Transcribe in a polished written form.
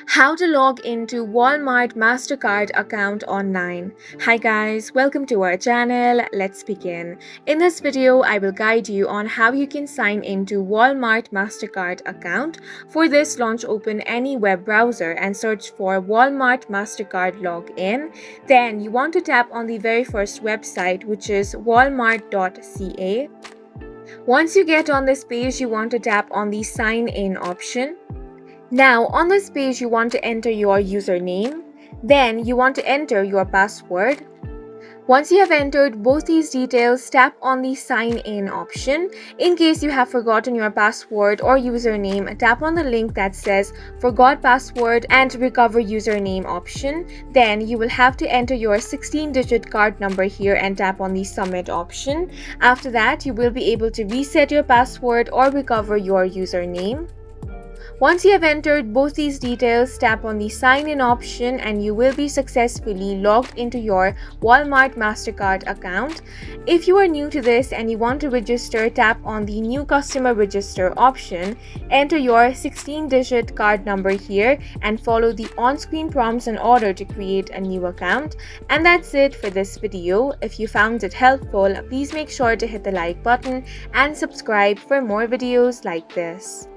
How to log into Walmart MasterCard account online. Hi guys, welcome to our channel. Let's begin. In this video, I will guide you on how you can sign into Walmart MasterCard account. For this, launch open any web browser and search for Walmart MasterCard login. Then you want to tap on the very first website, which is walmart.ca. Once you get on this page, you want to tap on the sign in option. Now, on this page, you want to enter your username. Then, you want to enter your password. Once you have entered both these details, tap on the sign in option. In case you have forgotten your password or username, tap on the link that says forgot password and recover username option. Then you will have to enter your 16-digit card number here and tap on the submit option. After that, you will be able to reset your password or recover your username. Once you have entered both these details, tap on the sign in option and you will be successfully logged into your Walmart MasterCard account. If you are new to this and you want to register, tap on the new customer register option. Enter your 16-digit card number here and follow the on-screen prompts in order to create a new account. And that's it for this video. If you found it helpful, please make sure to hit the like button and subscribe for more videos like this.